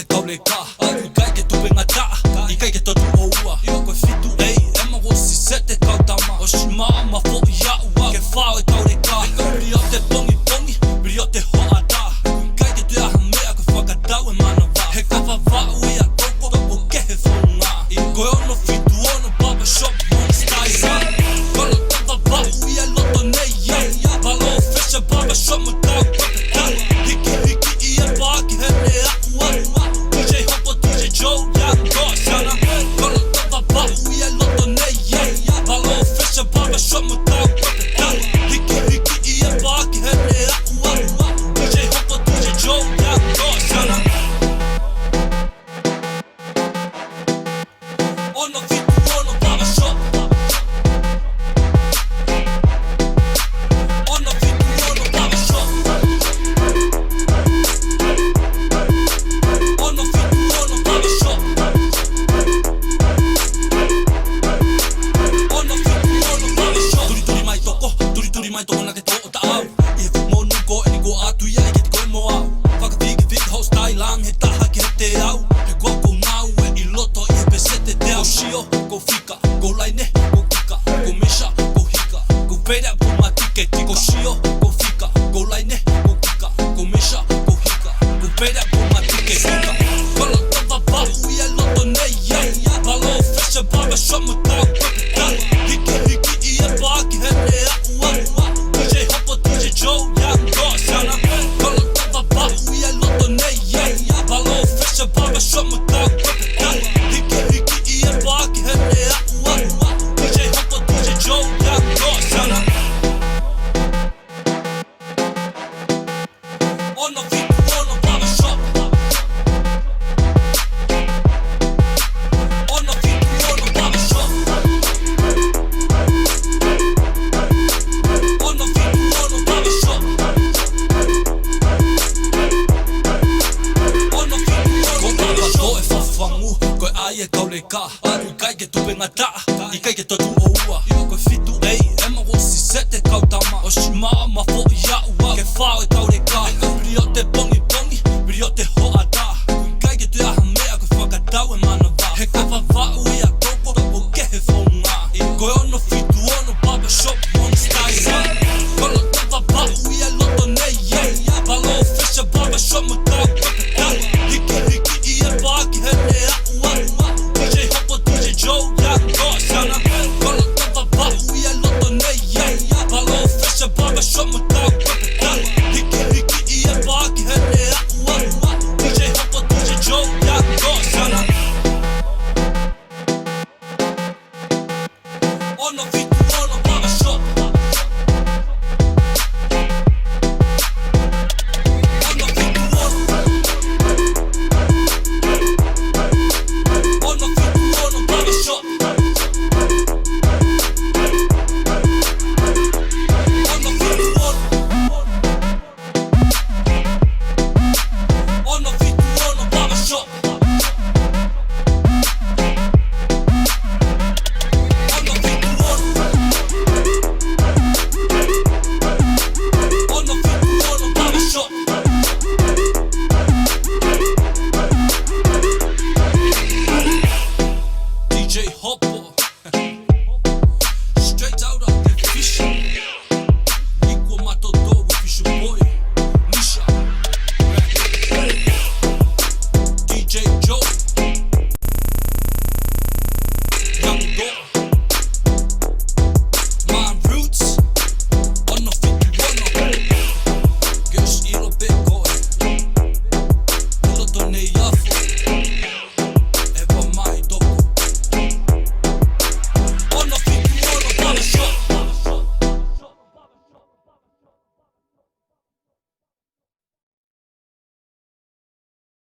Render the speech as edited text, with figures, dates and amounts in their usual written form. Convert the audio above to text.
aie kau le ka Aku kai ke tupe ngata I kai ke totu oua I o koe fitu ei Ema wosi se te kau tama O si maa ma fo I aua Ke whao e kau le ka Biri o te pongi pongi Biri o te hoa ta Aku kai ke te aha mea Koe whakatau e mana wā He kawa wau I a koko Toko ke he whonga Koe ono fitu ono Barbershop Mon style Kolo kawa wau I a Loto Neiafu Palo fesha Barbershop Mo tau kakatau Hiki hiki I e paki he Neiafu DJ Hopo DJ Joe Young Goshana Kolo kawa wau I a Loto Neiafu Palo fesha Barbershop Mo tau kakatau Hiki hiki I e paki he Neiafu DJ Hopo DJ Joe Young Goshana Ono fitu ono Barbershop Ono fitu ono Barbershop Ono fitu ono Barbershop Ono fitu ono Barbershop Turi mai toko na ke tō o ta au I he mo nuko e ni ko atu ia I ke te koe mo au Whakawhiki whiki ho style lang he taha ki he te au He kua kou ngau e I loto I he pesete te au Shio, ko fika, ko laine, ko kika, ko mesha, ko hika Ko pera po matike tiko shio, ko fika, ko laine, ko kika, ko mesha, ko hika Ko pera po matike tika Kolo tawa wau I a Loto Neiafu Palo fesha Barbershop mo tau kakatau Hiki hiki I e paki he Neiafu DJ Hopo DJ Joe Young Goshana Kolo tawa wau I a Loto Neiafu Palo fesha Barbershop mo tau kakatau Hiki hiki I e paki he Neiafu DJ Hopo DJ Joe Young Goshana Ono fitu ono Barbershop Ono fitu ono Barbershop Ono fitu ono Barbershop Ono fitu ono Barbershop Ko e whawhangu Koe ai e kau le ka Aru kai ke tupe ngata I kai ke totu oua I o koe fitu ei Ema wosi se te kau tama O si maa ma fo I aua Ke whao e kau le ka Biri o te pongi pongi Biri o te hoa ta Kui kai ke te aha mea Koe whakatau e mana wā He kawa wau I a koko Toko ke he whonga Koe ono fitu ono Barbershop Mon style Kolo tawa wau I a Loto Neiafu Palo fesha Barbershop Mo tau kakatau Hiki hiki I e paki he Neiafu DJ Hopo DJ Joe Young Goshana Kolo tawa wau I a Loto Neiafu Palo fesha Barbershop Mo tau kakatau